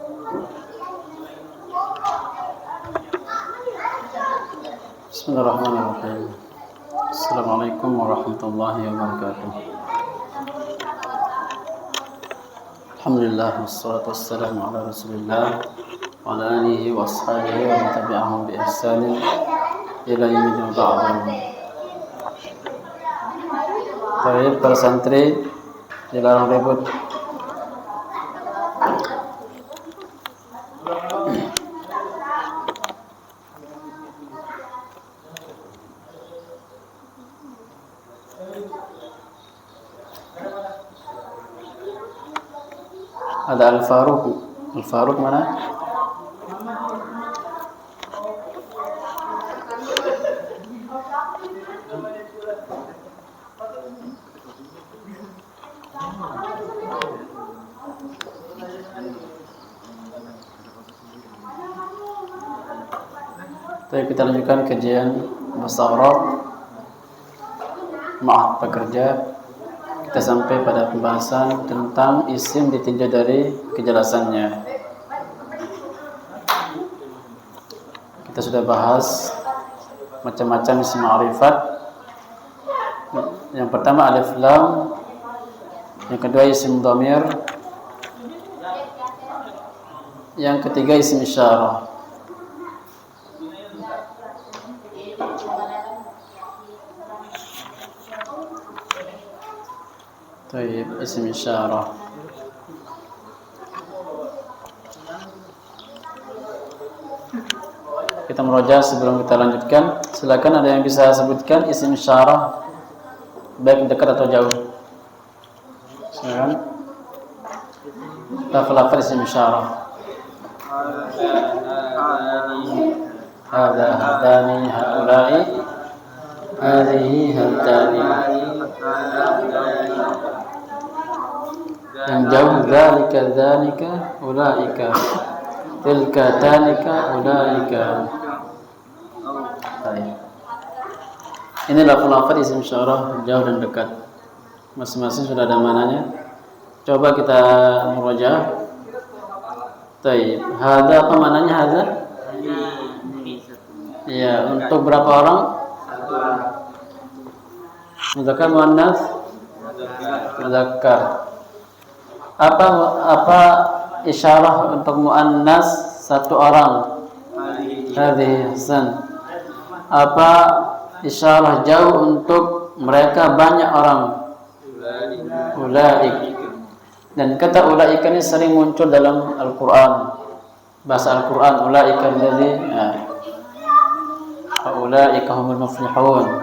Bismillahirrahmanirrahim. Assalamualaikum warahmatullahi wabarakatuh. Alhamdulillah wassalatu wassalamu ala Rasulillah wa ala alihi wa ashabihi wa man tabi'ahum bi ihsanin ila yaumil ba'd. Baik, para santri dilarang ribut. Ada Al-Faruq. Al-Faruq mana? Baik, kita lanjutkan kajian bahasa Arab. Maaf pekerja. Kita sampai pada pembahasan tentang isim ditinjau dari kejelasannya. Kita sudah bahas macam-macam isim ma'rifat. Yang pertama alif lam, yang kedua isim dhamir, yang ketiga isim isyarah. Baik, isim isyarah. Kita meroja sebelum kita lanjutkan. Silakan, ada yang bisa sebutkan isim isyarah baik dekat atau jauh. Silakan. Lafal isim isyarah. Hadza, hadani, haula'i, hadhihi, hadani. Yang jauh dzalika, dzalika, ulaika, tilka, tanika, ulaika. Baik. Ini lafal isim isyarah jauh dan dekat. Masing-masing sudah ada mananya. Coba kita murojaah. Baik. Hadza apa mananya hadza? Ya, untuk berapa orang? Muzakkar, muannats? Muzakkar. Apa isyarah untuk muannas satu orang? Hadhihi, hasan. Apa isyarah jauh untuk mereka banyak orang? Ulaik. Dan kata ulaik ini sering muncul dalam Al-Qur'an. Bahasa Al-Qur'an, ulaika allazi ulaika humul muflihun.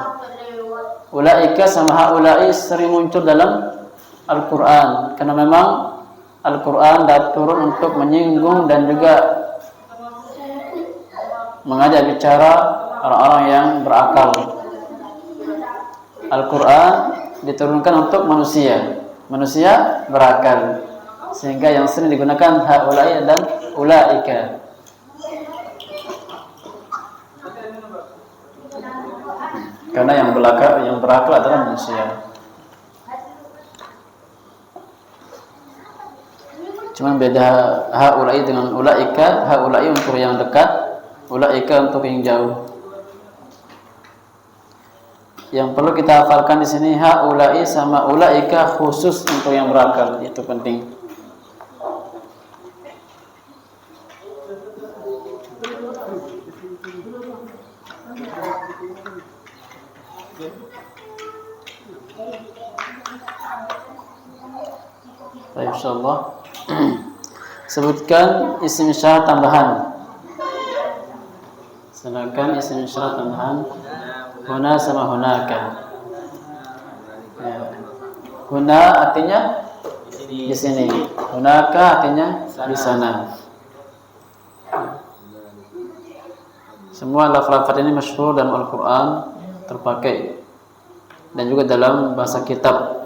Ulaika sama haula'i sering muncul dalam Al-Quran, karena memang Al-Quran turun untuk menyinggung dan juga mengajak bicara orang-orang yang berakal. Al-Quran diturunkan untuk manusia berakal, sehingga yang sering digunakan haula'i dan ulaika. Karena yang berakal adalah manusia. Cuma beda haula'i dengan ulaika. Haula'i untuk yang dekat, ulaika untuk yang jauh. Yang perlu kita hafalkan di sini haula'i sama ulaika khusus untuk yang berakal, itu penting. Baik, insyaallah. Sebutkan isim isyarah tambahan. Silakan isim isyarah tambahan. Huna sama hunaka. Ya. Huna artinya di sini. Hunaka artinya di sana. Semua lafaz ini masyhur dalam Al-Qur'an, terpakai dan juga dalam bahasa kitab,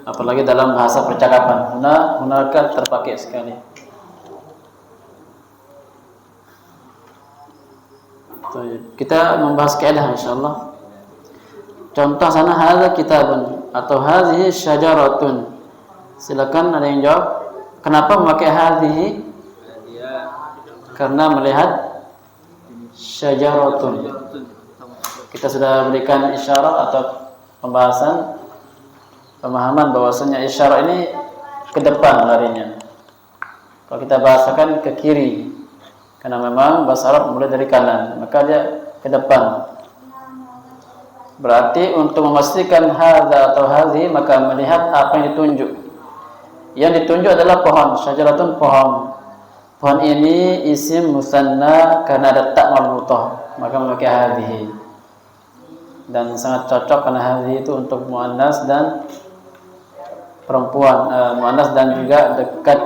apalagi dalam bahasa percakapan. Hunaka terpakai sekali. Kita membahas kaidah insyaallah. Contoh sana hadza kitabun atau hadhihi syajaratun. Silakan ada yang jawab. Kenapa memakai hadhihi? karena melihat syajaratun. Kita sudah berikan isyarat atau pemahaman bahwasanya isyarat ini ke depan larinya. Kalau kita bahasakan ke kiri, karena memang bahasa Arab mulai dari kanan, maka dia ke depan. Berarti untuk memastikan hadza atau hadhi, maka melihat apa yang ditunjuk. Yang ditunjuk adalah pohon, syajaratun, pohon. Pohon ini isim musanna karena ada tak marbutah, maka memakai hadhihi. Dan sangat cocok karena hadhihi itu untuk muannas dan perempuan, muannas dan juga dekat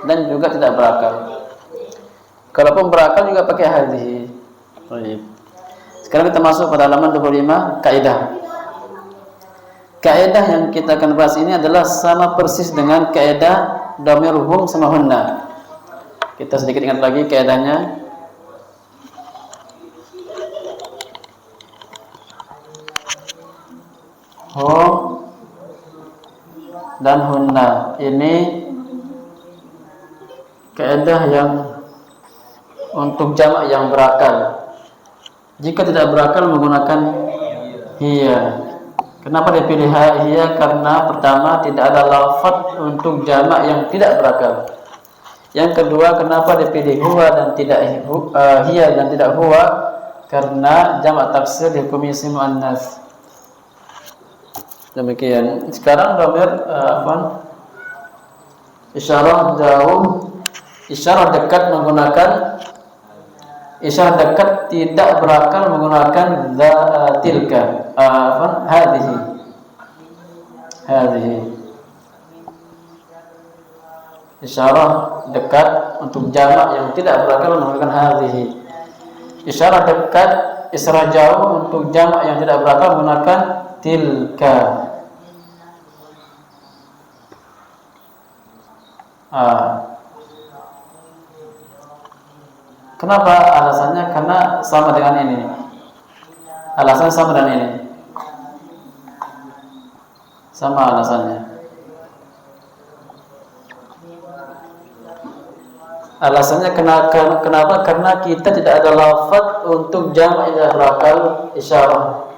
dan juga tidak berakal. Kalaupun berakal juga pakai hadhihi. Sekarang kita masuk pada halaman 25, kaidah. Kaidah yang kita akan bahas ini adalah sama persis dengan kaidah dhamir hum sama hunna. Kita sedikit ingat lagi kaidahnya. Hum dan hunna ini kaidah yang untuk jamak yang berakal. Jika tidak berakal menggunakan hiya. Kenapa dipilih hiya? Karena pertama tidak ada lafaz untuk jamak yang tidak berakal. Yang kedua, kenapa dipilih huwa dan tidak hiya dan tidak huwa? Karena jamak taksir dihukumi isim muannas. Demikian. Sekarang dhamir isyarah jauh, isyarah dekat menggunakan isyarah dekat tidak berakal menggunakan tilka, hadhihi. Isyarah dekat untuk jamak yang tidak berakal menggunakan hadhihi. Isyarah dekat, isyarah jauh untuk jamak yang tidak berakal menggunakan tilka. Kenapa alasannya? Karena sama dengan ini. Alasannya sama dengan ini. Sama alasannya. Alasannya kenapa? Karena kita tidak ada lafaz untuk jamak yang berakal isyarah.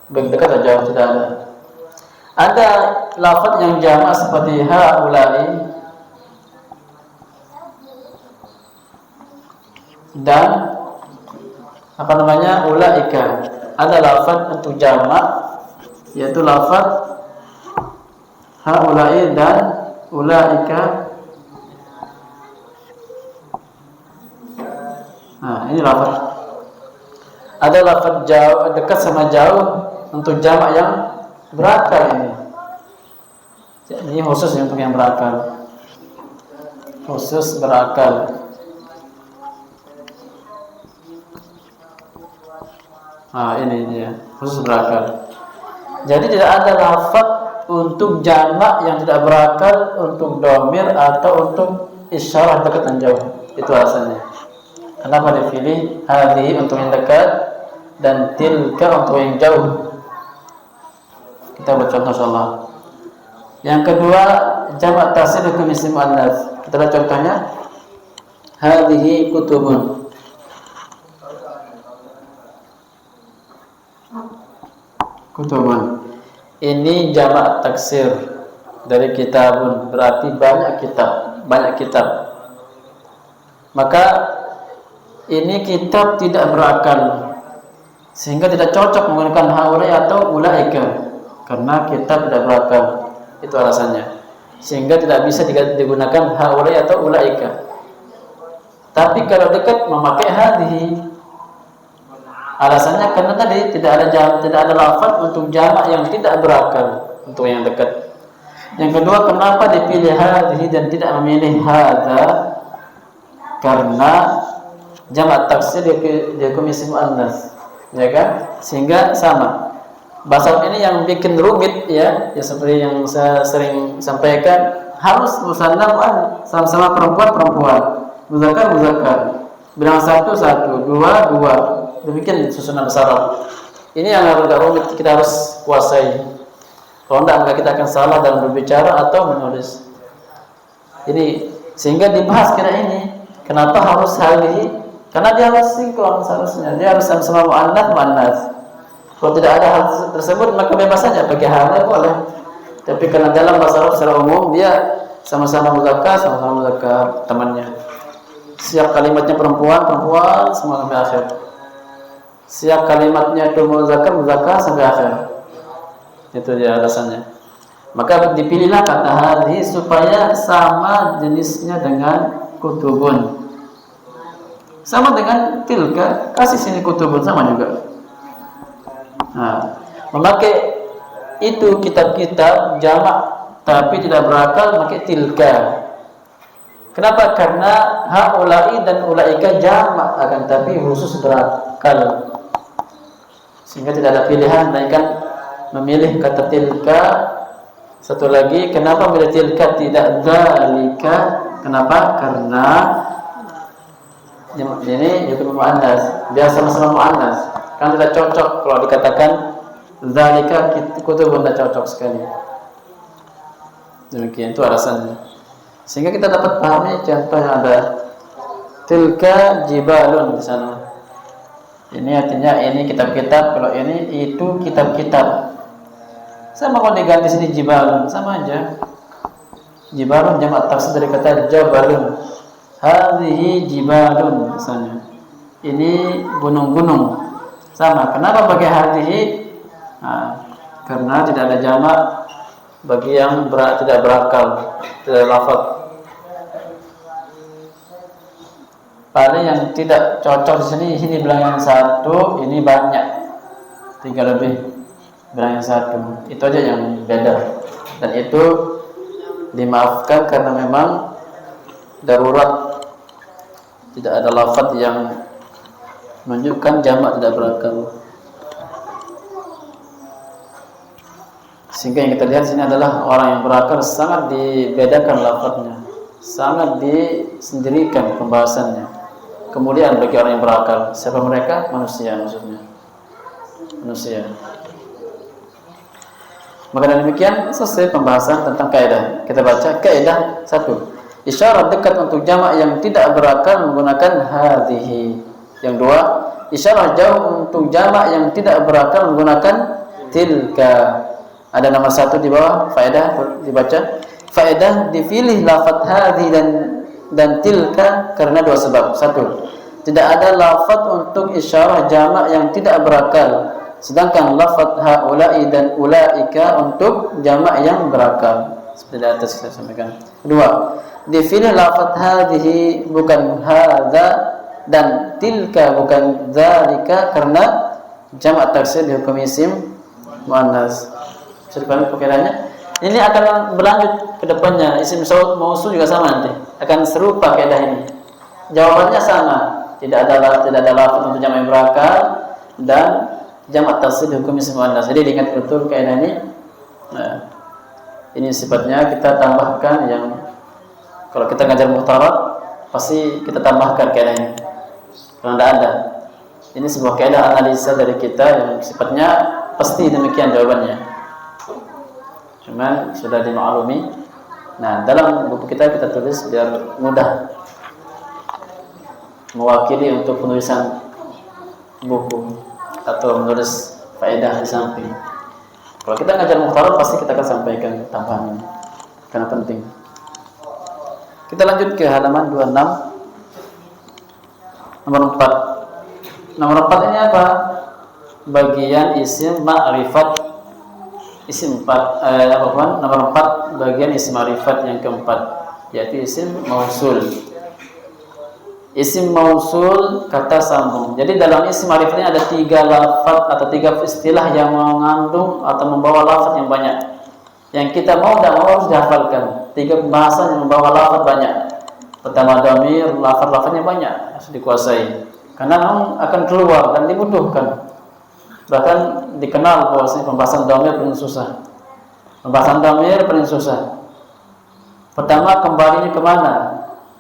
Baik dekat atau jauh tidak ada. Ada lafaz yang jamak seperti haula'i dan ulaika. Ada lafaz untuk jamak yaitu lafaz haula'i dan ulaika. Nah, ini lafaz. Ada lafaz jauh, dekat sama jauh untuk jamak yang berakal ini. Ini khusus untuk yang berakal. Khusus berakal. Ini dia, khusus berakal. Jadi tidak ada lafaz untuk jamak yang tidak berakal untuk dhamir atau untuk isyarah dekat dan jauh. Itu alasannya. Kenapa dipilih hadhihi untuk yang dekat dan tilka untuk yang jauh? Kita buat contoh insyaallah. Yang kedua, jamak taksir hukum isim muannas. Kita lihat contohnya. Hadhihi kutubun. Kutubun. Ini jamak taksir dari kitabun, berarti banyak kitab. Maka ini kitab tidak berakal, sehingga tidak cocok menggunakan haulai atau ulaika, karena kitab tidak berakal. Itu alasannya. Sehingga tidak bisa digunakan haulai atau ulaika. Tapi kalau dekat memakai hadhihi. Alasannya karena tadi tidak ada lafaz untuk jamak yang tidak berakal untuk yang dekat. Yang kedua, kenapa dipilih hadhihi dan tidak memilih hadza? Karena jamak taksir dihukum isim muannas, ya kan? Sehingga sama. Bahasa ini yang bikin rumit ya seperti yang saya sering sampaikan, harus musanna muannas, sama-sama perempuan, muzakkar. Bilang satu, dua. Demikian susunan besar. Ini yang agak rumit, kita harus kuasai. Kalau enggak kita akan salah dalam berbicara atau menulis. Ini sehingga dibahas kira ini Kenapa harus hadhihi? Karena dia harus sinkron seharusnya. Dia harus sama-sama muannats. Kalau tidak ada hal tersebut maka bebas saja pakai hadza boleh. Tapi karena dalam bahasa Arab secara umum dia sama-sama muzakkar temannya. Siap kalimatnya perempuan semua sampai akhir. Siap kalimatnya itu muzakkar sampai akhir. Itu dia alasannya. Maka dipilihlah kata hadhi supaya sama jenisnya dengan kutubun. Sama dengan tilka, kasih sini kutubun sama juga. Nah, memakai itu kitab-kitab jamak tapi tidak berakal pakai tilka. Kenapa? Karena haula'i dan ulaika jamak akan tapi khusus berakal. Sehingga tidak ada pilihan melainkan memilih kata tilka. Satu lagi, kenapa memilih tilka tidak dzalika? Kenapa? Karena ini juga muannas. Biar sama-sama muannas. Kan tidak cocok kalau dikatakan dzalika kutubun, tidak cocok sekali. Demikian itu alasannya. Sehingga kita dapat pahami contoh yang ada tilka jibalun di sana. Ini artinya ini kitab-kitab, kalau ini itu kitab-kitab. Sama kalau diganti sini jibalun sama aja. Jibalun jamak taksir dari kata jabalun. Hadhihi jibalun misalnya. Ini gunung-gunung. Sama. Kenapa pakai hadhihi? Nah, karena tidak ada jamak bagi yang tidak berakal, tidak lafaz. Paling yang tidak cocok di sini bilangan satu, ini banyak, 3 lebih bilangan satu. Itu aja yang beda. Dan itu dimaafkan karena memang darurat, tidak ada lafaz yang menunjukkan jamak tidak berakal. Sehingga yang kita lihat sini adalah orang yang berakal sangat dibedakan lafaznya, sangat disendirikan pembahasannya. Kemudian bagi orang yang berakal, siapa mereka? Manusia maksudnya. Manusia. Maka dengan demikian selesai pembahasan tentang kaidah. Kita baca kaidah 1. Isyarat dekat untuk jamak yang tidak berakal menggunakan hadhihi. Yang 2, isyarat jauh untuk jamak yang tidak berakal menggunakan tilka. Ada nomor 1 di bawah faedah dibaca. Faedah dipilih lafaz hadhi dan tilka karena 2 sebab. 1. Tidak ada lafaz untuk isyarah jamak yang tidak berakal. Sedangkan lafaz haula'i dan ulaika untuk jamak yang berakal. Seperti di atas saya sampaikan. 2. Dipilih lafaz hadhihi bukan hadza dan tilka bukan dzalika karena jamak taksir dihukum isim muannas. Sudah paham perkiraannya? Ini akan berlanjut ke depannya. Isim mausul juga sama nanti. Akan serupa kaidah ini. Jawabannya sama. Tidak ada lafaz untuk jamak yang berakal dan jamak taksir dihukum isim muannas. Jadi diingat betul kaidah ini. Nah, ini sifatnya kita tambahkan yang kalau kita ngajar muhtarat pasti kita tambahkan kaidah ini. Kalau tidak ada. Ini sebuah kaidah analisa dari kita yang sifatnya pasti demikian jawabannya. Cuman sudah dimaklumi. Nah, dalam buku kita tulis biar mudah mewakili untuk penulisan buku atau menulis faedah di samping. Kalau kita ngajar muhtarat pasti kita akan sampaikan tambahan karena penting. Kita lanjut ke halaman 26 nomor 4. Nomor 4 ini apa? Bagian isim ma'rifat. Isim 4 nomor 4 bagian isim ma'rifat yang keempat, yaitu isim mausul. Isim mausul kata sambung. Jadi dalam isim ma'rifat ini ada 3 lafaz atau 3 istilah yang mengandung atau membawa lafaz yang banyak. Yang kita mau dan mau harus dihafalkan. 3 pembahasan yang membawa lafaz banyak. Pertama dhamir, lafaz-lafaznya banyak harus dikuasai. Karena memang akan keluar dan dibutuhkan. Bahkan dikenal bahwa pembahasan dhamir paling susah. Pembahasan dhamir paling susah. Pertama kembalinya kemana?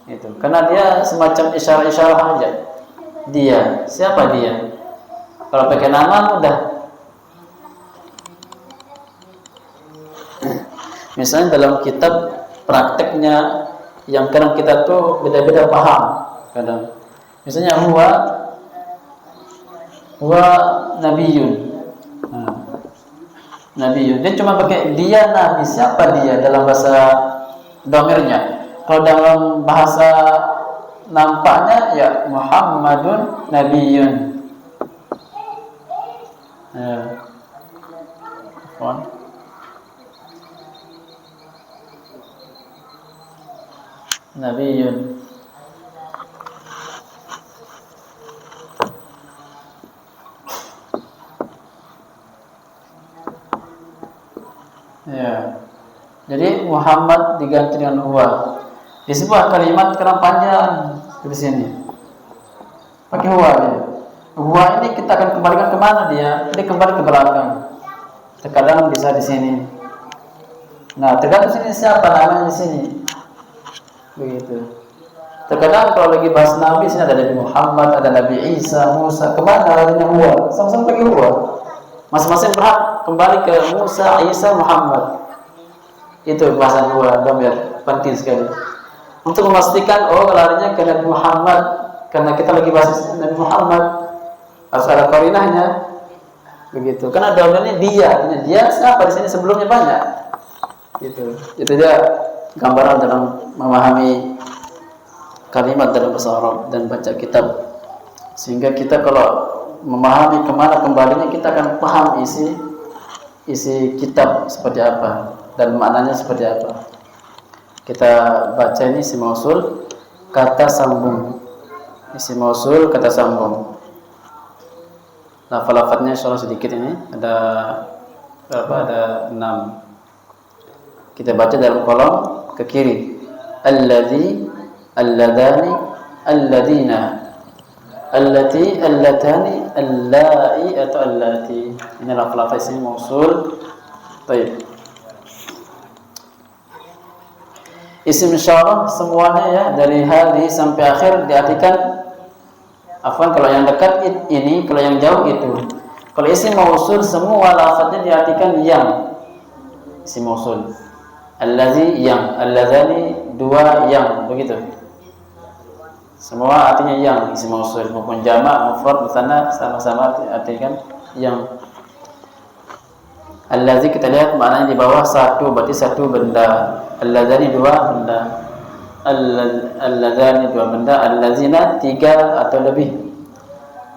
Itu. Karena dia semacam isyarah-isyarah aja. Dia, siapa dia? Kalau pakai nama mudah. Misalnya dalam kitab prakteknya yang kadang kita tuh beda-beda paham. kadang. Misalnya huwa nabiyun. Nabiyun. Dia cuma pakai dia nabi. Siapa dia dalam bahasa domirnya? Kalau dalam bahasa nampaknya ya Muhammadun nabiyun. Nabiyun. Ya. Jadi Muhammad diganti dengan huwa. Di sebuah kalimat karena panjang di sini. Pakai huwa dia. Huwa ini kita akan kembalikan kemana dia? Dia kembali ke belakang. Terkadang bisa di sini. Nah, tergantung sini siapa namanya di sini. Begitu. Terkadang kalau lagi bahas Nabi, sini ada Nabi Muhammad, ada Nabi Isa, Musa. Kemana adanya huwa? Sama-sama pakai huwa. Masing-masing berhak kembali ke Musa, Isa, Muhammad. Itu bahasan huwa, dhamir, penting sekali. Untuk memastikan larinya ke Nabi Muhammad, karena kita lagi bahas Nabi Muhammad, harus ada qarinahnya. Begitu. Karena dhamirnya dia siapa di sini sebelumnya banyak. Gitu. Itu dia gambaran dalam memahami kalimat dalam bahasa Arab dan baca kitab, sehingga kita kalau memahami kemana kembalinya kita akan paham isi kitab seperti apa dan maknanya seperti apa. Kita baca ini isim mausul kata sambung, isim mausul kata sambung. Lafal-lafalnya insyaallah sedikit ini ada berapa? Ada 6. Kita baca dalam kolom ke kiri. Alladzi, alladani, alladina, allati, allatani, allai atau allati. Ini lafal-lafal isim mausul. Baik. Isim isyarah semuanya ya dari hadhi sampai akhir diartikan kalau yang dekat ini, kalau yang jauh itu. Kalau isim mausul semua lafaznya diartikan yang. Isim mausul. Allazi yang, alladzani dua yang, begitu. Semua artinya yang isim mausul, maupun jamak, mufrad, musanna sama-sama artikan yang. Allazi kita lihat maknanya di bawah satu, berarti satu benda. Alladzani dua benda. Alladzani dua benda. Allazina tiga atau lebih.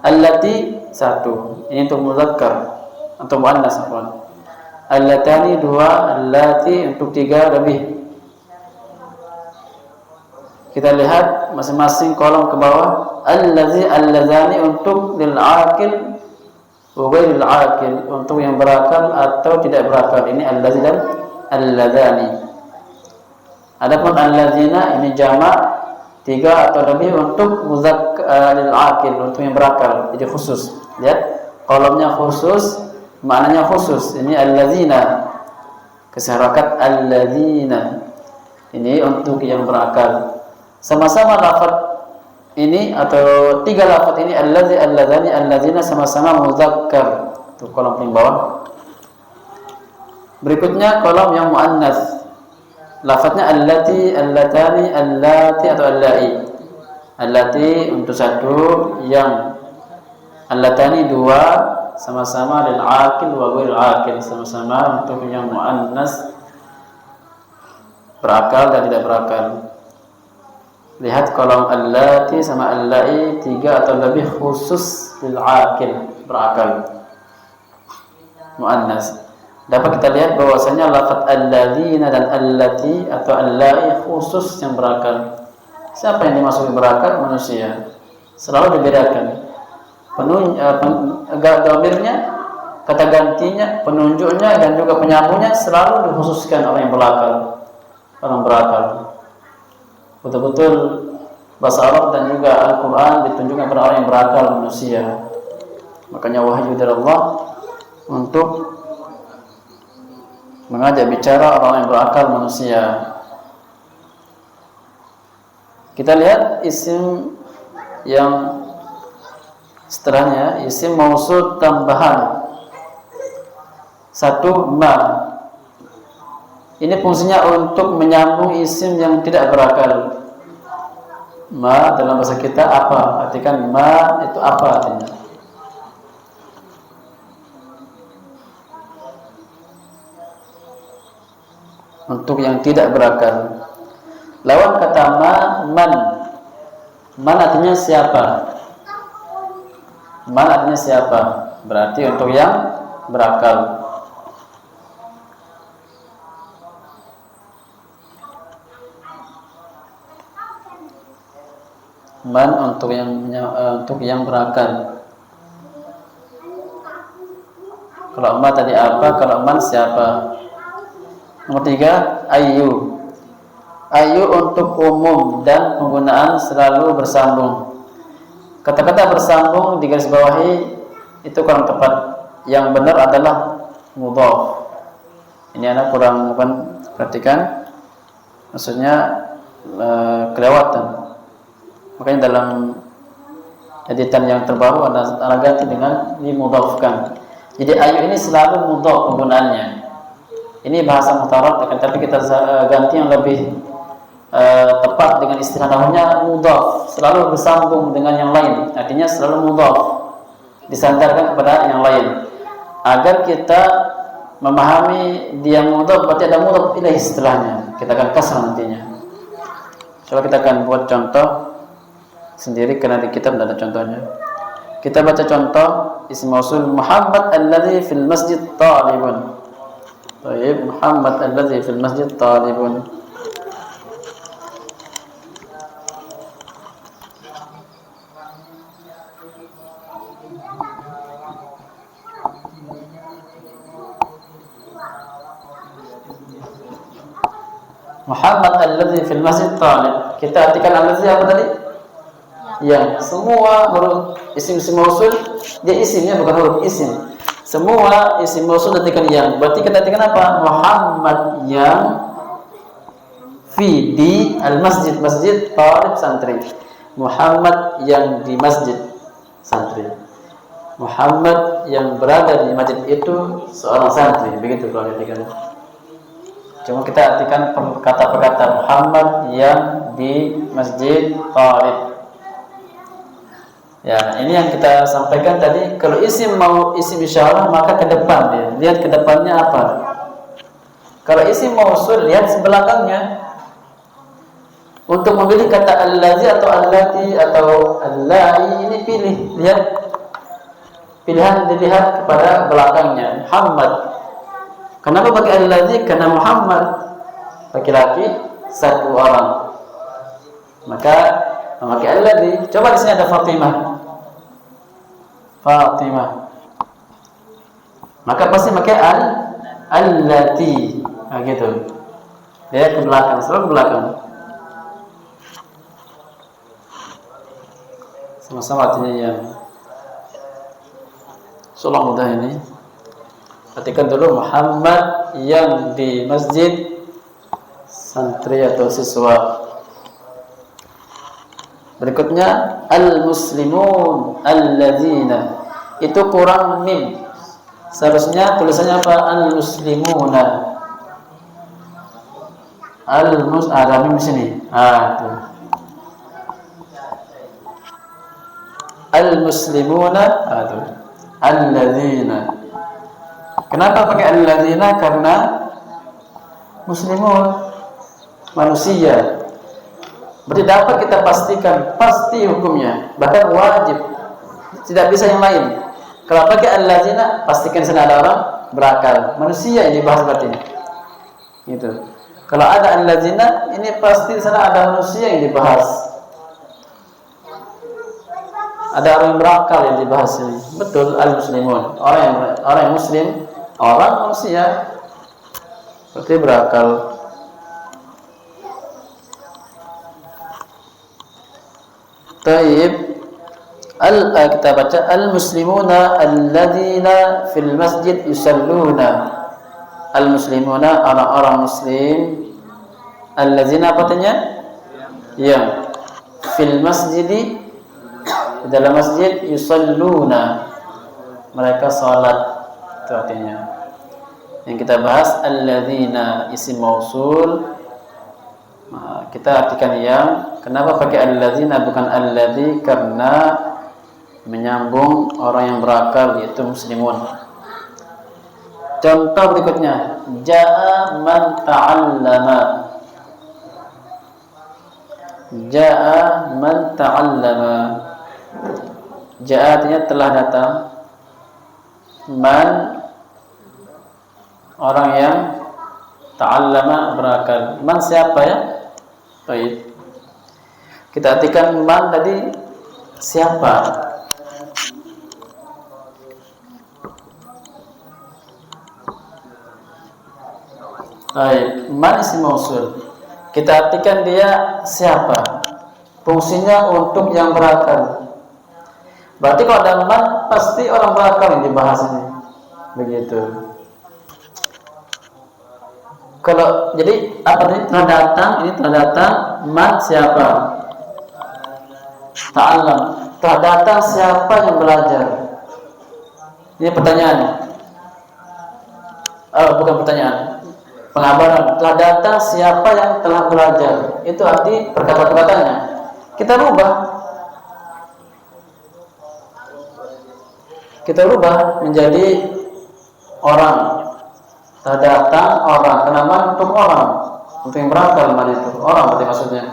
Allati satu. Ini untuk muzakkar, untuk muannas afwan. Allatani dua, allati untuk tiga lebih. Kita lihat masing-masing kolom ke bawah. Allazi, alladzani untuk lil aqil wa ghairil aqil, untuk yang berakal atau tidak berakal. Ini allazi dan alladzani. Adapun alladzina ini jamak tiga atau lebih untuk muzakkar lil aqil, untuk yang berakal, jadi khusus. Lihat kolomnya khusus, maknanya khusus. Ini alladzina, keseharakat alladzina, ini untuk yang berakal. Sama-sama lafaz ini atau tiga lafaz ini allazi, alladzani, alladzina sama-sama muzakkar. Itu kolom paling bawah. Berikutnya kolom yang muannas. Lafaznya allati, allatani, allati atau allai. Allati untuk satu, yang. Allatani dua, sama-sama lil aqil wa ghairil aqil, sama-sama untuk yang muannas, berakal dan tidak berakal. Lihat kolom allati sama allai, tiga atau lebih khusus lil aqil, berakal, muannas. Dapat kita lihat bahwasanya lafaz alladzina dan allati atau allai khusus yang berakal. Siapa yang dimaksud berakal? Manusia. Selalu dibedakan. Dhamirnya, kata gantinya, penunjuknya dan juga penyambungnya selalu dikhususkan orang yang berakal, orang berakal. Betul-betul bahasa Arab dan juga Al-Quran ditunjukkan kepada orang yang berakal, manusia. Makanya wahyu dari Allah untuk mengajak bicara orang yang berakal, manusia. Kita lihat isim yang setelahnya, isim mausul tambahan. Satu, ma. Ini fungsinya untuk menyambung isim yang tidak berakal. Ma dalam bahasa kita apa? Artikan ma itu apa artinya? Untuk yang tidak berakal. Lawan kata ma, man. Man artinya siapa? Man artinya siapa? Berarti untuk yang berakal. Man untuk yang berakal. Kalau ma tadi apa? Kalau man siapa? Nomor 3, ayu. Ayu untuk umum dan penggunaan selalu bersambung. Kata-kata bersambung di garis bawahi itu kurang tepat. Yang benar adalah mudhaf. Ini anak kurang perhatikan. Maksudnya kelewatan. Makanya dalam editan yang terbaru ada ganti dengan dimudhafkan. Jadi ayu ini selalu mudhaf penggunaannya. Ini bahasa mutarat, tapi kita ganti yang lebih tepat dengan istilah nahwunya mudhaf, selalu bersambung dengan yang lain. Artinya selalu mudhaf, disandarkan kepada yang lain. Agar kita memahami dia mudhaf, berarti ada mudhaf ilaih setelahnya. Kita akan kasar nantinya. Coba kita akan buat contoh sendiri karena di kitab ada contohnya. Kita baca contoh isim mausul Muhammad alladzi fil masjid talibun. Baik, Muhammad alladzi fil masjid talibun. Muhammad alladzi fil masjid talib. Kita artikan alladzi apa tadi? Yang semua huruf isim mausul, dia isimnya bukan huruf isim. Semua isim mausul artikan yang. Berarti kita artikan apa? Muhammad yang fi di al masjid, masjid talib santri. Muhammad yang di masjid santri. Muhammad yang berada di masjid itu seorang santri. Begitu kalau diartikan. Cuma kita artikan kata per kata Muhammad yang di masjid talib. Ya, ini yang kita sampaikan tadi. Kalau isim mau isim isyarah maka ke depan dia. Lihat ke depannya apa. Kalau isim mausul lihat sebelakangnya. Untuk memilih kata allazi atau allati atau allai ini pilih, lihat pilihan dilihat kepada belakangnya. Muhammad. Kenapa pakai allazi? Karena Muhammad laki-laki satu orang. Maka memakai allazi. Coba di sini ada Fatimah. Fatimah. Maka pasti pakai allati. Nah, gitu. Lihat ke belakang, selalu ke belakang. Sama-sama artinya yang soal mudah ini. Perhatikan dulu Muhammad yang di masjid santri atau siswa. Berikutnya al-muslimun alladzina. Itu kurang mim. Seharusnya tulisannya apa? Al-muslimuna. Ada mim di sini. Tuh. Al-muslimuna alladzina. Kenapa pakai alladzina? Karena muslimun manusia. Berarti dapat kita pastikan pasti hukumnya, bahkan wajib. Tidak bisa yang lain. Kalau pakai alladzina pastikan sana ada orang berakal. Manusia yang dibahas berarti. Gitu. Kalau ada alladzina ini pasti sana ada manusia yang dibahas. Ada orang yang berakal yang dibahas ini. Betul, al-muslimun. Orang yang muslim, orang manusia. Berarti berakal. Taib. Kita baca al-muslimuna alladzina fil masjid yusalluna. Al-muslimuna orang-orang muslim. Alladzina apa artinya? Yang fil masjidi di dalam masjid yusalluna, mereka salat. Itu artinya. Yang kita bahas alladzina isim mausul. kita artikan yang. Kenapa pakai alladzina bukan alladzi? Karena menyambung orang yang berakal, yaitu muslimun. Contoh berikutnya, jaa man ta'allama. Jaa man ta'allama. Jaa artinya telah datang. Man orang yang ta'allama berakal. Man siapa ya? Baik. Kita artikan man tadi siapa? Baik, man isim mausul. Kita artikan dia siapa? Fungsinya untuk yang berakal. Berarti kalau ada man pasti orang berakal yang dibahas ini. Begitu. Kalau jadi apa tadi? Telah datang, ini telah datang man siapa? Ta'allam. Telah datang siapa yang belajar? Ini pertanyaan. Bukan pertanyaan. Pengabaran. Telah datang siapa yang telah belajar. Itu arti perkata-katanya. Kita rubah. Kita rubah menjadi orang. Telah datang orang. Kenapa? Untuk orang. Untuk yang berakal man itu. Orang berarti maksudnya.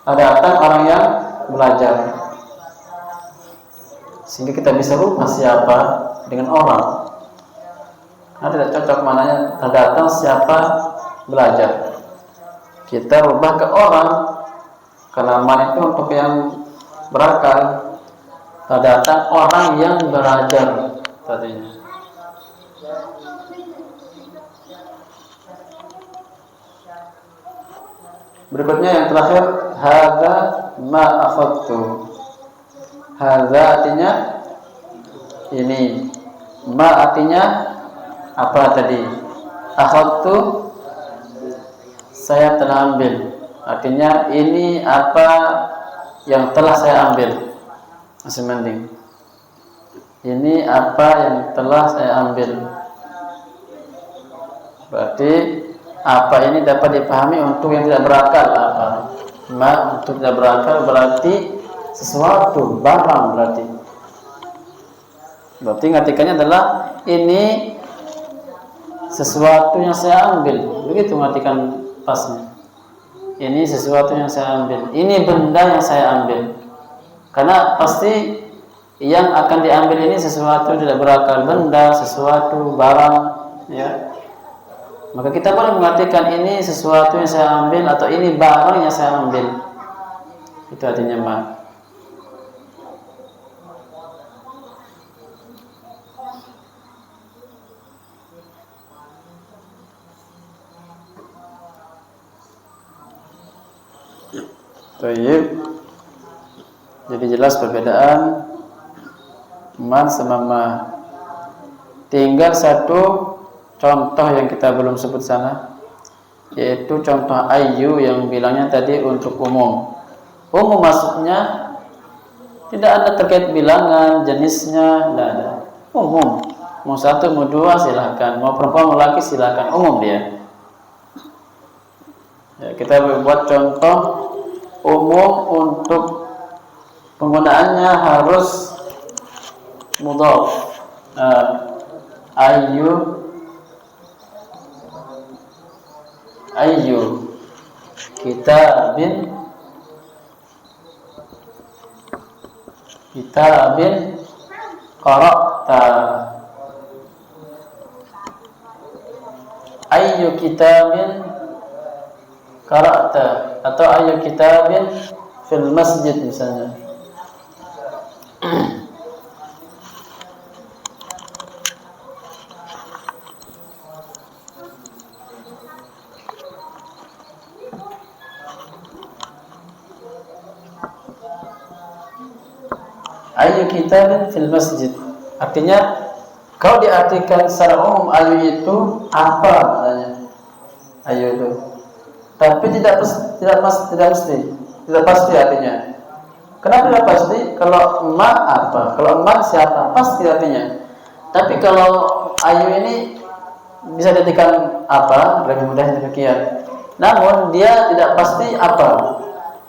Telah datang orang yang belajar. Sehingga kita bisa rubah siapa dengan orang. Nah, tidak cocok mananya terdatang siapa belajar. Kita rubah ke orang. Karena man itu untuk yang berakal. Terdatang orang yang belajar tadinya. Berikutnya yang terakhir, hadza ma akhadtu. Hadza artinya ini. Ma artinya apa tadi? Akhadtu saya telah ambil. Artinya ini apa yang telah saya ambil. Masih mending. Ini apa yang telah saya ambil. Berarti apa ini dapat dipahami untuk yang tidak berakal apa? Ma untuk tidak berakal berarti sesuatu, barang berarti. Berarti ngatikannya adalah ini sesuatu yang saya ambil. Begitu ngatikan pasnya. Ini sesuatu yang saya ambil. Ini benda yang saya ambil. Karena pasti yang akan diambil ini sesuatu yang tidak berakal, benda, sesuatu, barang, ya. Maka kita boleh mengartikan ini sesuatu yang saya ambil atau ini barang yang saya ambil. Itu artinya ma. Baik. Jadi jelas perbedaan man sama ma. Tinggal satu contoh yang kita belum sebut sana, yaitu contoh ayu yang bilangnya tadi untuk umum. Umum maksudnya tidak ada terkait bilangan, jenisnya, tidak ada. Umum. Mau satu, mau dua silahkan. Mau perempuan, mau laki silahkan. Umum dia. Ya, kita buat contoh umum untuk penggunaannya harus mudhaf. Ayu kitabin qara'ta. Ayu kitabin qara'ta atau ayu kitabin fil masjid misalnya. Ayu kitabin fil masjid. Artinya kalau diartikan secara umum ayu itu apa maknanya? Ayu itu. Tapi tidak pasti artinya. Kenapa tidak pasti? Kalau ma apa? Kalau ma siapa? Pasti artinya. Tapi kalau ayu ini bisa diartikan apa? Lebih mudah demikian. namun dia tidak pasti apa,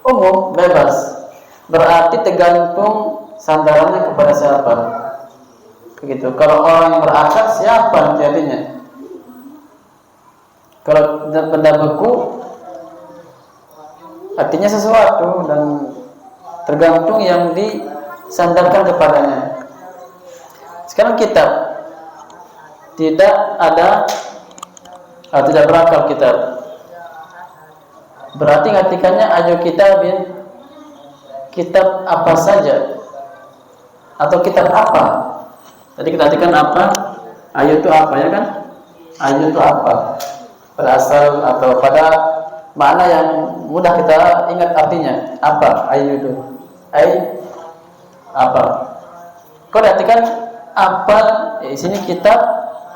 umum, bebas. Berarti tergantung sandarannya kepada siapa. Begitu. Kalau orang yang berakal, siapa nanti artinya? Kalau benda beku, artinya sesuatu dan tergantung yang disandarkan kepadanya. Sekarang kitab tidak ada, tidak berakal kitab. Berarti artikannya ayo kitabin, kitab apa saja atau kitab apa? Tadi kita artikan apa? Ayo itu apa ya kan? Ayo itu apa? Pada asal atau pada makna yang mudah kita ingat artinya. Apa? Ayo itu. Ay apa? Kau artikan apa? Di sini kitab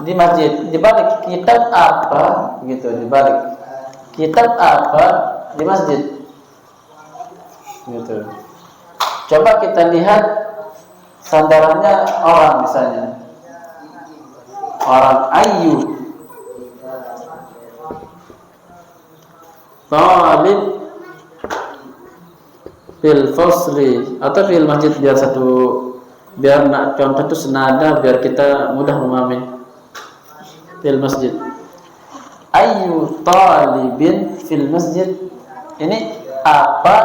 di masjid. Di balik kitab apa? Gitu. Di balik kitab apa di masjid. Gitu. Coba kita lihat sandarannya orang misalnya. Orang ayu. Talib fil fasli atau fil masjid, biar satu, biar nak contoh itu senada biar kita mudah memahami. Fil masjid. Ayu talibin fil masjid. Ini apa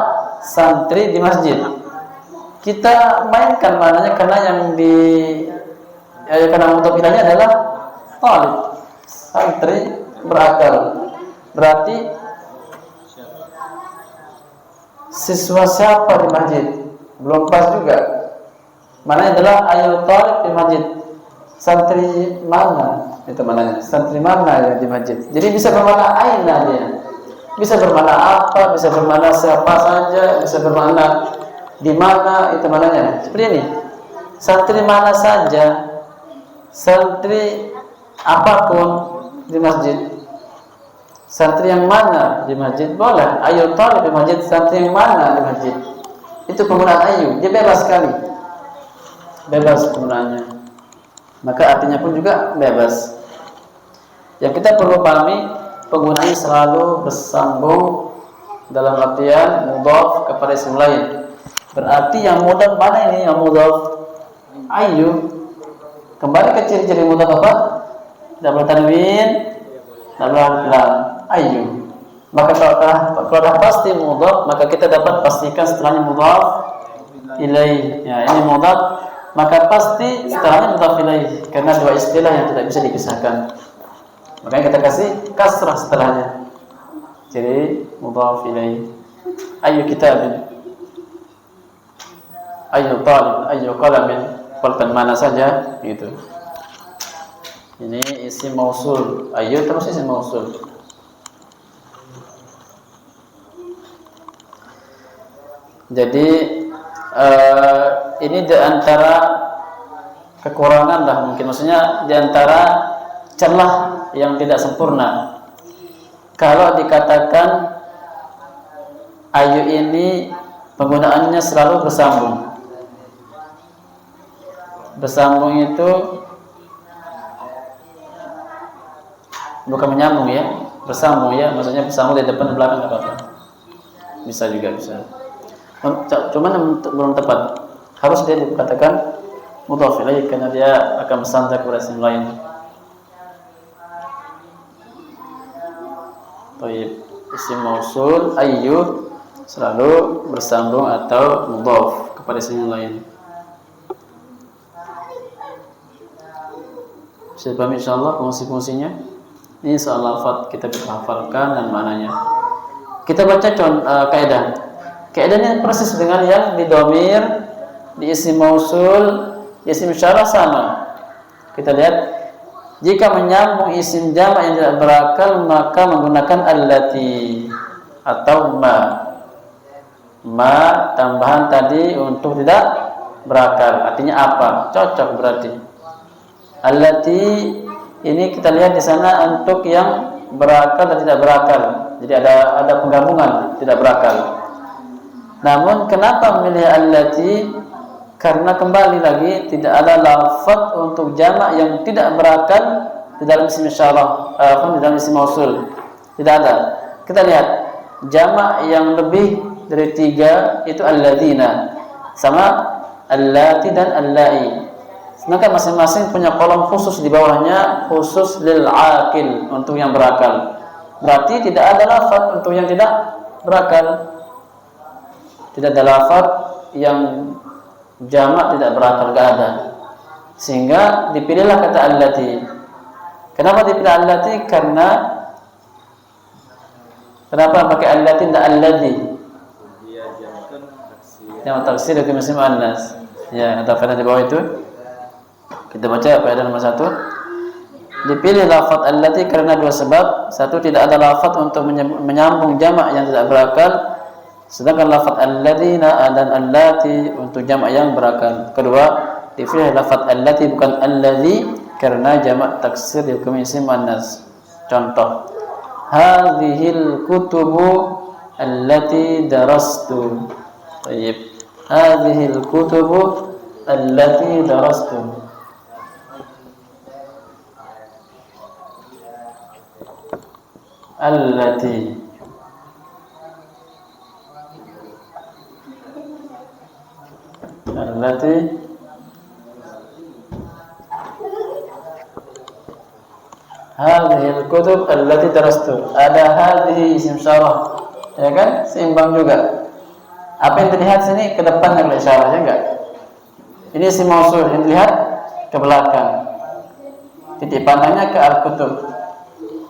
santri di masjid. Kita mainkan maknanya karena yang karena mutafilahnya adalah talib, santri berakal. Berarti siswa siapa di masjid? Belum pas juga. Maknanya adalah ayu talib di masjid. Santri mana? Itu maknanya. Santri mana ya di masjid? Jadi bisa bermakna aina dia. Bisa bermakna apa, bisa bermakna siapa saja, bisa bermakna di mana, itu maknanya. Seperti ini. Santri mana saja, santri apapun di masjid. Santri yang mana di masjid boleh. Ayu talib di masjid, santri yang mana di masjid. Itu penggunaan ayu, dia bebas sekali. Bebas penggunaannya. Maka artinya pun juga bebas. Yang kita perlu pahami, penggunaannya selalu bersambung dalam artian mudhaf kepada isim lain. Berarti yang mudhaf mana ini? Yang mudhaf ayu. Kembali ke ciri-ciri mudhaf apa? Double tanwin, double lam, ayu. Maka kalau dah pasti mudhaf, maka kita dapat pastikan setelahnya mudhaf ilaih. Ya, ini mudhaf, maka pasti setelahnya mudhaf ilaih, karena dua istilah yang tidak bisa dipisahkan. Makanya kita kasih kasrah setelahnya. Jadi mudhaf ilaih. Ayu kitabin, ayu talib, ayu qalamin, pulpen mana saja gitu. Ini isim mausul, ayu terus isim mausul. Jadi ini diantara kekurangan lah mungkin, maksudnya diantara celah yang tidak sempurna. Kalau dikatakan ayu ini penggunaannya selalu bersambung. Bersambung itu bukan menyambung ya, bersambung ya, maksudnya bersambung dari depan ke belakang apa-apa. Bisa juga bisa. Cuman belum tepat. Harus dia dikatakan mudhaf ilaih karena dia akan bersandar kepada isim lain. Baik, isim mausul ayyu selalu bersambung atau mudhaf kepada isim lain. Bisa paham insyaallah fungsi-fungsinya. Ini soal lafaz kita bisa hafalkan dan maknanya. Kita baca kaidah. Kaidahnya persis dengan yang di dhamir, di isim mausul, di isim isyarah sama. Kita lihat, jika menyambung isim jamak yang tidak berakal maka menggunakan allati atau ma. Ma tambahan tadi untuk tidak berakal. Artinya apa? Cocok berarti. Allati ini kita lihat di sana untuk yang berakal dan tidak berakal. Jadi ada penggabungan tidak berakal. Namun kenapa memilih allati? Karena kembali lagi tidak ada lafaz untuk jamak yang tidak berakal di dalam isim isyarah, di dalam isim mausul. Tidak ada. Kita lihat jamak yang lebih dari 3 itu alladzina sama allati dan allai. Sedangkan masing-masing punya kolom khusus di bawahnya, khusus lil aqil, untuk yang berakal. Berarti tidak ada lafaz untuk yang tidak berakal. Tidak ada lafaz yang jamak tidak berakal, enggak ada. Sehingga dipilihlah kata allati. Kenapa dipilih allati? Kenapa pakai allati tidak alladzi? Yang taksir itu mesti muannas. Ya, ada faedah di bawah itu. Kita baca faedah nomor 1. Dipilih lafaz allati karena 2 sebab. 1, tidak ada lafaz untuk menyambung jamak yang tidak berakal. Sedangkan lafaz alladzina dan allati untuk jamak yang berakal. Kedua, dipilih lafaz allati bukan alladzi karena jamak taksir dihukum isim muannas. Contoh, hadhil kutubu allati darastu. Baik. Hadhil kutubu allati darastu. Allati hadhil kutub allati darastu. Ada hadhihi isim syarah, ya kan? Seimbang juga. Apa yang terlihat sini ke depan oleh isyarahnya enggak? Ini isim mausul yang dilihat ke belakang. Titik pandangnya ke al-kutub.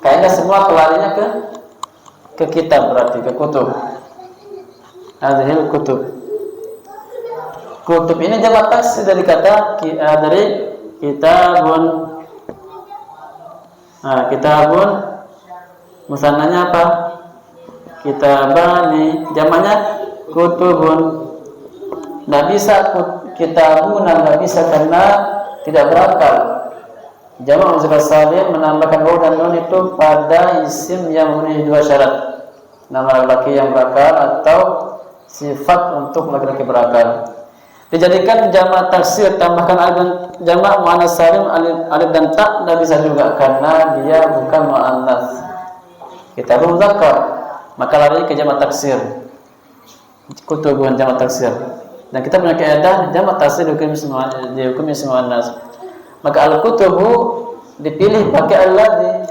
Kaidah semua kelarinya ke kitab, berarti ke kutub. Hadhil kutub. Kutub ini jamak taksir dari kata dari kitabun. Nah, kitabun musannanya apa? Kitabani, jamaknya kutubun. Tidak bisa kitabun, tidak bisa karena tidak berakal. Jamak muzakkar salim menambahkan waw dan nun itu pada isim yang memenuhi 2 syarat. Nama laki-laki yang berakal atau sifat untuk laki-laki berakal. Dijadikan jamak taksir tambahkan alif, jamak muannas salim alif dan ta tidak bisa juga karena dia bukan muannas. Kitabun muzakkar, maka lari ke jamak taksir. Kutubun jamak taksir. Dan kita punya kaidah jamak taksir dihukum isim muannas. Maka al-kutubu dipilih pakai alladzi.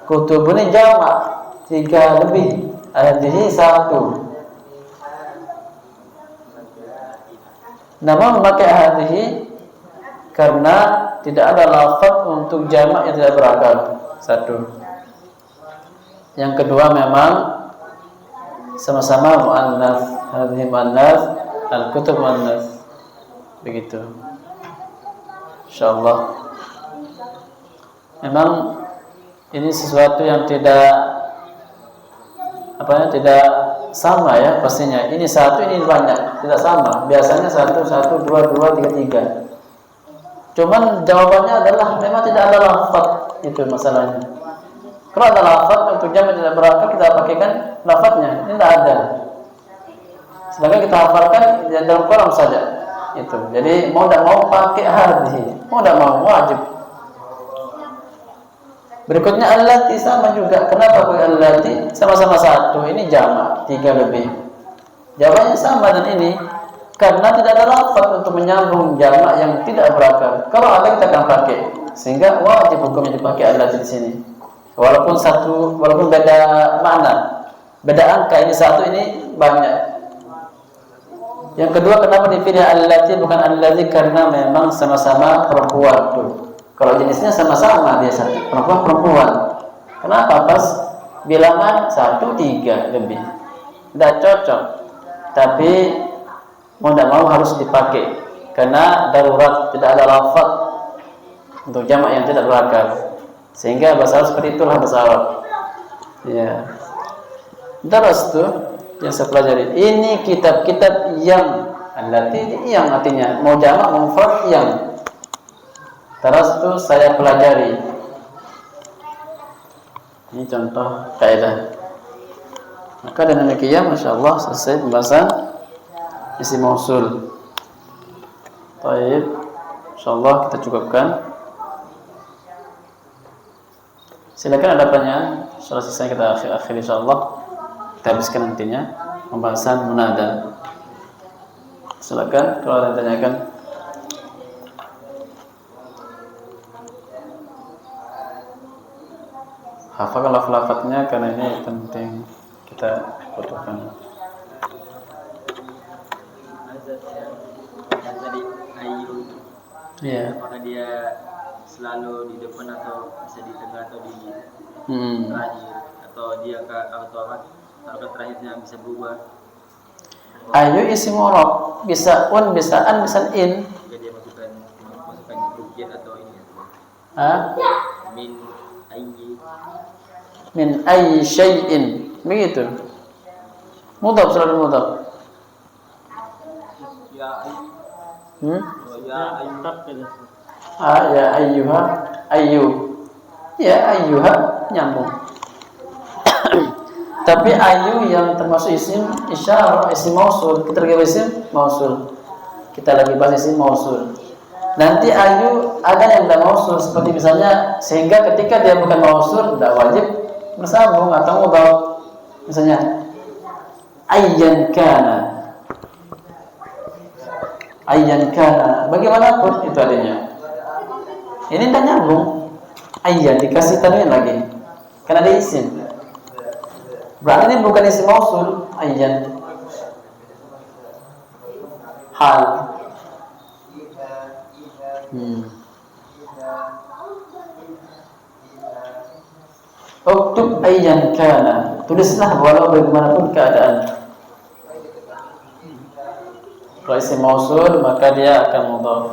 Kutubu ini jamak 3 lebih, hadhihi 1. Namun memakai hadhihi karena tidak ada lafaz untuk jamak yang tidak berakal. 1. Yang kedua, memang sama-sama muannas. Hadhihi muannas, al-kutub muannas. Begitu. Insyaallah. Memang ini sesuatu yang tidak tidak sama ya pastinya. Ini 1, ini banyak, tidak sama. Biasanya 1, 1, 2, 2, 3, 3. Cuman jawabannya adalah memang tidak ada lafaz, itu masalahnya. Kalau ada lafaz untuk jamak tidak berakal, kita pakaikan lafaznya. Ini tidak ada. Sedangkan kita hafalkan dalam kolom saja. Itu. Jadi mau tidak mau pakai hadhihi, mau tidak mau wajib. Berikutnya allati sama juga. Kenapa pakai allati? Sama-sama 1. Ini jamak 3 lebih. Jawabannya sama dan ini karena tidak ada lafaz untuk menyambung jamak yang tidak berakal. Kalau ada kita akan pakai. Sehingga wajib hukumnya dipakai allati di sini. Walaupun beda makna, beda angka. Ini 1, ini banyak. Yang kedua, kenapa dipilih allati bukan allazi? Karena memang sama-sama perempuan tuh. Kalau jenisnya sama-sama dia perempuan. Kenapa pas bilangan 1, 3 lebih? Tidak cocok. Tapi mau tidak mau harus dipakai karena darurat, tidak ada lafaz untuk jamak yang tidak berakal. Sehingga bahasa Arab seperti itulah bahasa Arab. Ya. Daras tuh yang saya pelajari. Ini kitab-kitab yang allati yang artinya mau jamak mau mufrad yang. Daras tuh saya pelajari. Ini contoh kaidah. Maka dengan demikian masyaallah selesai pembahasan isim mausul. Baik. Insyaallah kita cukupkan. Silakan ada pertanyaan. Soal sisa kita akhir insyaallah. Kita habiskan nantinya pembahasan munada. Silakan kalau ada yang tanyakan. Hafal lafaz-lafaznya karena ini penting kita butuhkan. Tadi ayu. Iya. Apakah dia selalu di depan atau bisa di tengah atau di terakhir atau dia atau apa? Atau terakhirnya bisa berubah? Ayu isim murab, bisa un, bisa an, bisa in. Jika dia masukkan rukyat atau ini. Min ayyi syai'in. Begitu. Mudhaf selalu mudhaf. Ya Ya ayyuha ayyu. Ya ayyuha nyambung. Tapi ayu yang termasuk isim isyarah, isim mausul. Kita lagi bahas isim mausul. Kita lagi bahas isim mausul. Nanti ayu ada yang tidak mausul, seperti misalnya sehingga ketika dia bukan mausul tidak wajib bersambung atau mudhaf. Misalnya ayyan kana. Ayyan kana. Bagaimanapun itu adanya. Ini tidak nyambung. Ayyan dikasih tanwin lagi. Karena ada isim. Berarti ini bukan isim mausul, ayyan. Hal. Uktub ayyan kana. Tulislah walau bagaimanapun keadaan. Kalau isim mausul maka dia akan mudhaf.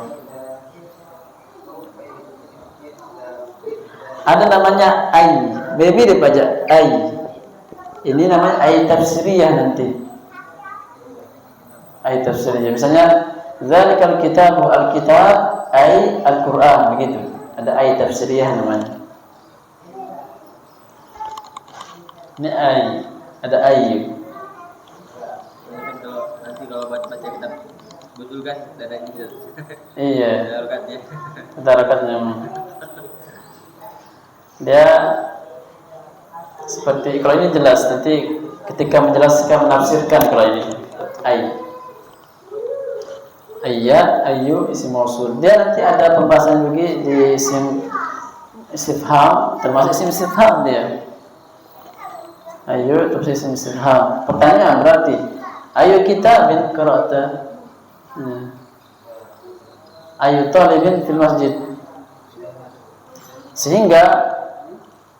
Ada namanya ay. Baby dibaca ay. Ini namanya ayat tafsiriyah nanti. Ayat tafsiriyah. Misalnya, zalikal kitabu al-kitab ay al-Qur'an, begitu. Ada ayat tafsiriyah namanya. Ini ay, ada ayu. Nanti kalau baca kitab betul kan ada hijau. Iya. Ada harokatnya. Ada harokatnya. Dia seperti kalau ini jelas nanti ketika menjelaskan menafsirkan kalau ini ayat ayu isim mausul dia nanti ada pembahasan juga di isim istifham termasuk isim istifham dia ayu terus isim istifham pertanyaan berarti ayu kitabin qara'ta ayu talibin fil masjid sehingga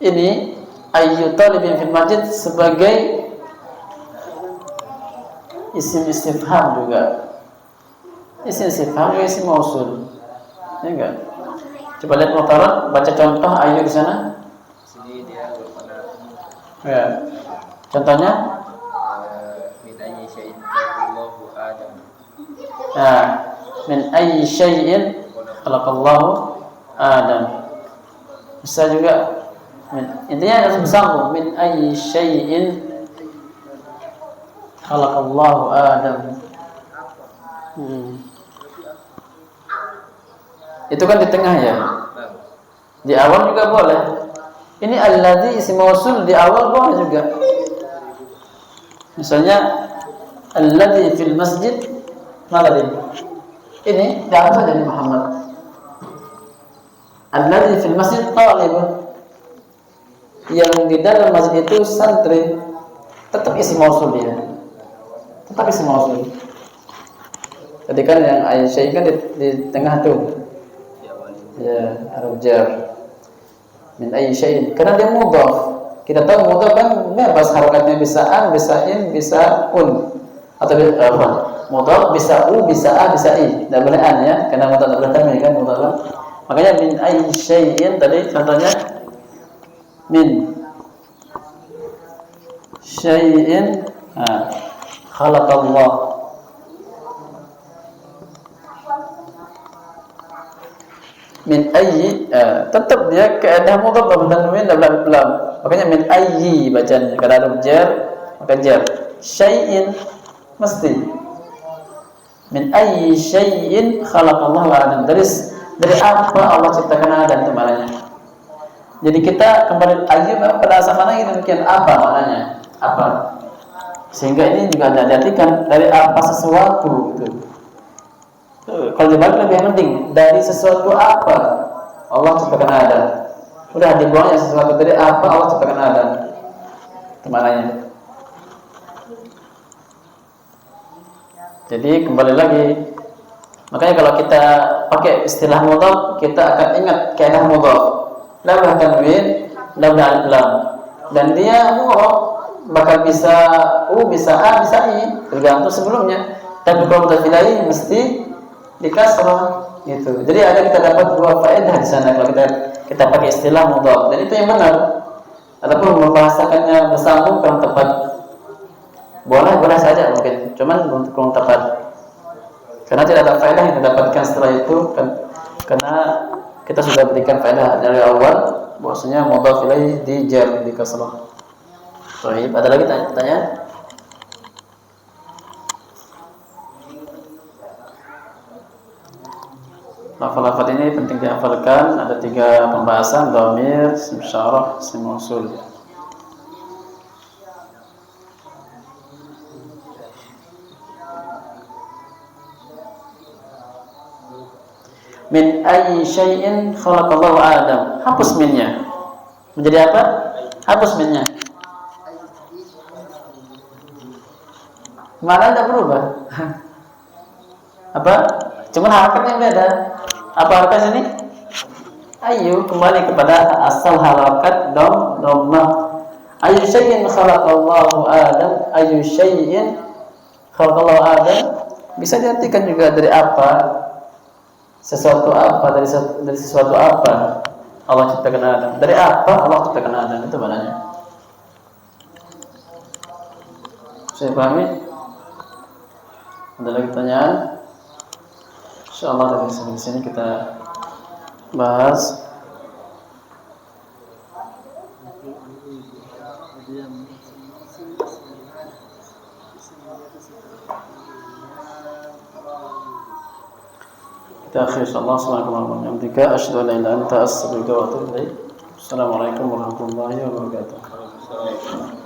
ini ayyu talibin fil masjid sebagai isim istifham juga. Isim istifham juga isim mausul. Ya enggak? Coba lihat mutarad, baca contoh ayyu di sana. Sini dia pada Ya. Contohnya min ayyi syai'in khalaqallahu Adam. nah, min ayyi syai'in khalaqallahu Adam. Bisa juga intinya harus bersambung min ayyi syai'in khalaqallahu Adam. Itu kan di tengah ya. Di awal juga boleh. Ini alladzi isim mausul di awal boleh juga. Misalnya alladzi fil masjid maladin. Ini jangan saja di Muhammad. Alladzi fil masjid talibun. Yang di dalam masjid itu santri, tetap isim mausul dia, tetap isim mausul. Tadi kan yang Aisyah kan di tengah tuh, ya haruf jar min ayyi syai'in karena dia mudhaf. Kita tahu mudhaf kan bebas harokatnya bisa an, bisa in, bisa un atau apa? Mudhaf bisa u, bisa a, bisa i. Tidak boleh an ya, karena mudhaf tidak boleh tanwin kan mudhaf. Makanya min ayyi syai'in tadi contohnya min syai'in khalaqallah min ayyi tetap dia keadaan mudhaf dan tanwin dan lam. Makanya min ayyi bacanya karena ada jar maka jar syai'in mesti min ayyi syai'in khalaqallahu Adam dari apa Allah ciptakan Adam itu maknanya. Jadi kita kembali lagi pada asal mana demikian apa maknanya? Apa? Sehingga ini juga ada diartikan dari apa sesuatu itu. Kalau dibalik lebih penting dari sesuatu apa Allah ciptakan Adam. Udah dibuangnya sesuatu dari apa Allah ciptakan Adam. Itu maknanya. Jadi kembali lagi. Makanya kalau kita pakai istilah mudhaf, kita akan ingat kaidah mudhaf. La tanwin, la alif lam. Dan dia bakal bisa bisa A, bisa I, tergantung sebelumnya. Tapi kalau mudhaf ilaih mesti dikasrah gitu. Jadi ada kita dapat dua faedah di sana kalau kita pakai istilah mudhaf. Dan itu yang benar. Adapun membahasakannya bersambung kurang tepat. Boleh saja mungkin, cuman untuk kurang tepat. Karena tidak ada faedah yang didapatkan setelah itu karena kita sudah berikan faedah dari awal bahwasanya mudhaf ilaih di jar di kasrah. Baik, ada lagi pertanyaan? Lafaz-lafaz ini penting dihafalkan. Ada 3 pembahasan: dhamir, isim isyarah, isim mausul. Min ayyi syai'in khalaqallahu Adam. Hapus minnya. Menjadi apa? Hapus minnya. Mana tidak berubah? Apa? Cuma harakatnya beda. Apa harakat ini? Ayu, kembali kepada asal harakat dhammah. Ayyu syai'in khalaqallahu Adam. Ayyu syai'in khalaqallahu Adam bisa diartikan juga dari apa? Sesuatu apa, dari sesuatu apa Allah ciptakan Adam. Dari apa Allah ciptakan Adam, itu maknanya. Saya pahami? Ada lagi pertanyaan? Insyaallah dari sini kita bahas. Kita akhir insyaallah. Assalamualaikum warahmatullahi wabarakatuh. Asyhadu an la ilaha illa anta astaghfiruka wa atubu ilaik. Assalamualaikum warahmatullahi wabarakatuh.